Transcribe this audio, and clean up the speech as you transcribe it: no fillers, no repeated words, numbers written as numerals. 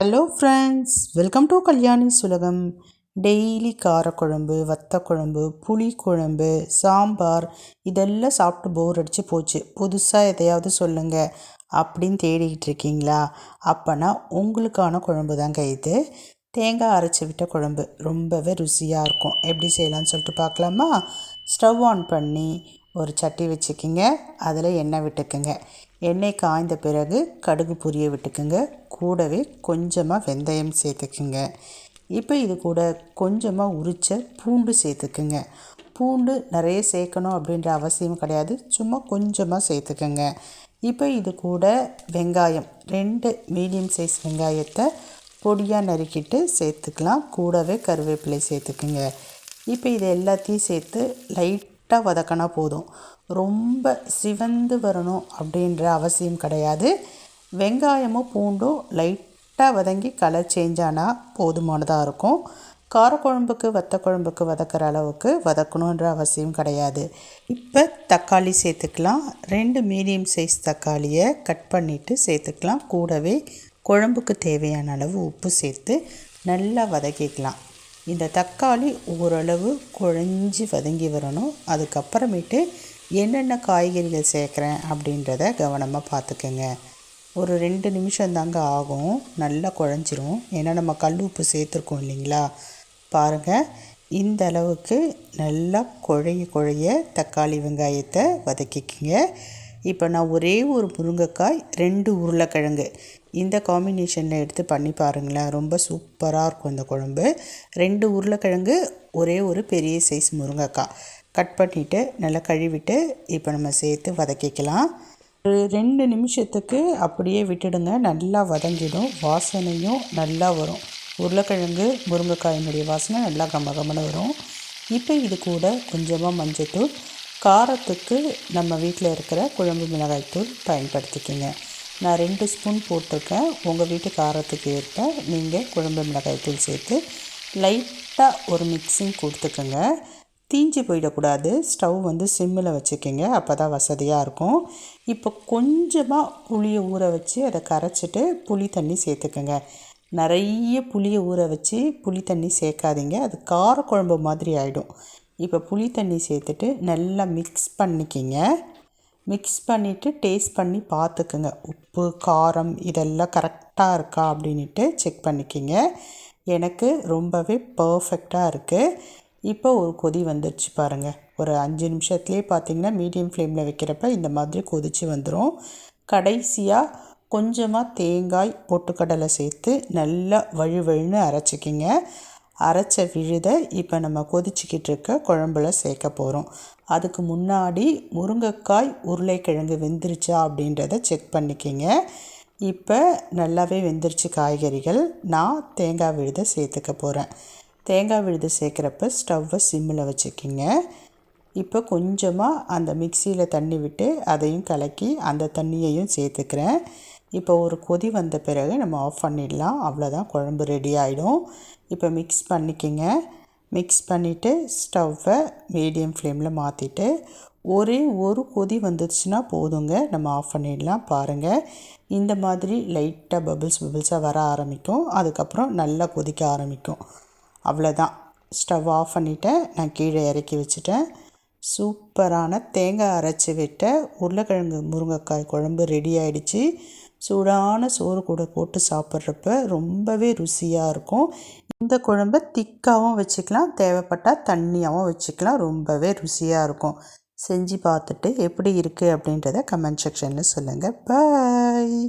Hello friends, welcome to Kalyani சுலகம். Daily காரக்குழம்பு, வத்தக்குழம்பு, புளிக்குழம்பு, சாம்பார் இதெல்லாம் சாப்பிட்டு போர் அடித்து போச்சு. புதுசாக எதையாவது சொல்லுங்கள் அப்படின்னு தேடிக்கிட்டு இருக்கீங்களா? அப்போனா உங்களுக்கான குழம்பு தாங்க இது. தேங்காய் அரைச்சி விட்ட குழம்பு ரொம்பவே ருசியாக இருக்கும். எப்படி செய்யலான்னு சொல்லிட்டு பார்க்கலாமா? ஸ்டவ் ஆன் பண்ணி ஒரு சட்டி வச்சுக்கிங்க. அதில் எண்ணெய் விட்டுக்குங்க. எண்ணெய் காய்ந்த பிறகு கடுகு பொரிய விட்டுக்குங்க. கூடவே கொஞ்சமாக வெந்தயம் சேர்த்துக்குங்க. இப்போ இது கூட கொஞ்சமாக உரித்த பூண்டு சேர்த்துக்குங்க. பூண்டு நிறைய சேர்க்கணும் அப்படின்ற அவசியம் கிடையாது, சும்மா கொஞ்சமாக சேர்த்துக்குங்க. இப்போ இது கூட வெங்காயம் 2 மீடியம் சைஸ் வெங்காயத்தை பொடியாக நறுக்கிட்டு சேர்த்துக்கலாம். கூடவே கருவேப்பிலை சேர்த்துக்குங்க. இப்போ இது எல்லாத்தையும் சேர்த்து லைட்டாக வதக்கினா போதும். ரொம்ப சிவந்து வரணும் அப்படின்ற அவசியம் கிடையாது. வெங்காயமும் பூண்டும் லைட்டாக வதங்கி கலர் சேஞ்ச் ஆனால் போதுமானதாக இருக்கும். காரக்குழம்புக்கு வத்தக்குழம்புக்கு வதக்கிற அளவுக்கு வதக்கணுன்ற அவசியம் கிடையாது. இப்போ தக்காளி சேர்த்துக்கலாம். 2 மீடியம் சைஸ் தக்காளியை கட் பண்ணிவிட்டு சேர்த்துக்கலாம். கூடவே குழம்புக்கு தேவையான அளவு உப்பு சேர்த்து நல்லா வதக்கிக்கலாம். இந்த தக்காளி ஓரளவு குழஞ்சி வதங்கி வரணும். அதுக்கப்புறமேட்டு என்னென்ன காய்கறிகள் சேர்க்குறேன் அப்படின்றத கவனமாக பார்த்துக்கோங்க. ஒரு 2 நிமிஷம் தாங்க ஆகும், நல்லா குழஞ்சிரும். ஏன்னா நம்ம கல் உப்பு சேர்த்துருக்கோம் இல்லைங்களா? பாருங்கள், இந்த அளவுக்கு நல்லா குழைய தக்காளி வெங்காயத்தை வதக்கிக்கிங்க. இப்போ நான் ஒரே ஒரு முருங்கைக்காய் 2 உருளைக்கிழங்கு இந்த காம்பினேஷனில் எடுத்து பண்ணி பாருங்களேன், ரொம்ப சூப்பராக இருக்கும் இந்த குழம்பு. 2 உருளைக்கிழங்கு, ஒரே ஒரு பெரிய சைஸ் முருங்கைக்காய் கட் பண்ணிவிட்டு நல்லா கழுவிட்டு இப்போ நம்ம சேர்த்து வதக்கிக்கலாம். ஒரு 2 நிமிஷத்துக்கு அப்படியே விட்டுடுங்க. நல்லா வதங்கிடும், வாசனையும் நல்லா வரும். உருளைக்கிழங்கு முருங்கைக்காயினுடைய வாசனை நல்லா கமகமன்னு வரும். இப்போ இது கூட கொஞ்சமாக மஞ்சள்தூள், காரத்துக்கு நம்ம வீட்டில் இருக்கிற குழம்பு மிளகாய்த்தூள் பயன்படுத்திக்கோங்க. நான் 2 ஸ்பூன் போட்டிருக்கேன். உங்கள் வீட்டு காரத்துக்கு ஏற்ப நீங்கள் குழம்பு மிளகாய்த்தூள் சேர்த்து லைட்டாக ஒரு மிக்சிங் கொடுத்துக்கோங்க. தீஞ்சு போயிடக்கூடாது. ஸ்டவ் சிம்மில் வச்சுக்கோங்க, அப்போ தான் வசதியாக இருக்கும். இப்போ கொஞ்சமாக புளியை ஊற வச்சு அதை கரைச்சிட்டு புளி தண்ணி சேர்த்துக்கோங்க. நிறைய புளியை ஊற வச்சு புளி தண்ணி சேர்க்காதீங்க, அது காரக்குழம்பு மாதிரி ஆகிடும். இப்போ புளி தண்ணி சேர்த்துட்டு நல்லா மிக்ஸ் பண்ணிக்கிங்க. மிக்ஸ் பண்ணிவிட்டு டேஸ்ட் பண்ணி பார்த்துக்குங்க. உப்பு காரம் இதெல்லாம் கரெக்டாக இருக்கா அப்படின்ட்டு செக் பண்ணிக்கிங்க. எனக்கு ரொம்பவே பர்ஃபெக்டாக இருக்குது. இப்போ ஒரு கொதி வந்துடுச்சு பாருங்கள். ஒரு 5 நிமிஷத்துலேயே பார்த்திங்கன்னா மீடியம் ஃப்ளேமில் வைக்கிறப்ப இந்த மாதிரி கொதித்து வந்துடும். கடைசியாக கொஞ்சமாக தேங்காய் பொட்டுக்கடலை சேர்த்து நல்லா வழுவழுன்னு அரைச்சிக்கிங்க. அரைச்ச விழுதை இப்போ நம்ம கொதிச்சிக்கிட்டு இருக்க குழம்புல சேர்க்க போகிறோம். அதுக்கு முன்னாடி முருங்கைக்காய் உருளைக்கிழங்கு வெந்துருச்சா அப்படின்றத செக் பண்ணிக்கிங்க. இப்போ நல்லாவே வெந்துருச்சு காய்கறிகள். நான் தேங்காய் விழுதை சேர்த்துக்க போகிறேன். தேங்காய் விழுது சேர்க்குறப்ப ஸ்டவ்வை சிம்மில் வச்சுக்கிங்க. இப்போ கொஞ்சமாக அந்த மிக்சியில் தண்ணி விட்டு அதையும் கலக்கி அந்த தண்ணியையும் சேர்த்துக்கிறேன். இப்போ ஒரு கொதி வந்த பிறகு நம்ம ஆஃப் பண்ணிடலாம். அவ்வளோதான், குழம்பு ரெடி ஆகிடும். இப்போ மிக்ஸ் பண்ணிக்கிங்க. மிக்ஸ் பண்ணிவிட்டு ஸ்டவ்வை மீடியம் ஃப்ளேமில் மாற்றிட்டு ஒரே ஒரு கொதி வந்துடுச்சுன்னா போதுங்க, நம்ம ஆஃப் பண்ணிடலாம். பாருங்கள், இந்த மாதிரி லைட்டாக பபிள்ஸாக வர ஆரம்பிக்கும். அதுக்கப்புறம் நல்லா கொதிக்க ஆரம்பிக்கும். அவ்வளோதான், ஸ்டவ் ஆஃப் பண்ணிவிட்டேன். நான் கீழே இறக்கி வச்சுட்டேன். சூப்பரான தேங்காய் அரைச்சி விட்ட உருளைக்கிழங்கு முருங்கைக்காய் குழம்பு ரெடி ஆகிடுச்சு. சூடான சோறு கூட போட்டு சாப்பிட்றப்ப ரொம்பவே ருசியாக இருக்கும். இந்த குழம்பை திக்காகவும் வச்சுக்கலாம், தேவைப்பட்டால் தண்ணியாகவும் வச்சுக்கலாம். ரொம்பவே ருசியாக இருக்கும். செஞ்சு பார்த்துட்டு எப்படி இருக்குது அப்படின்றத கமெண்ட் செக்ஷனில் சொல்லுங்கள். பாய்.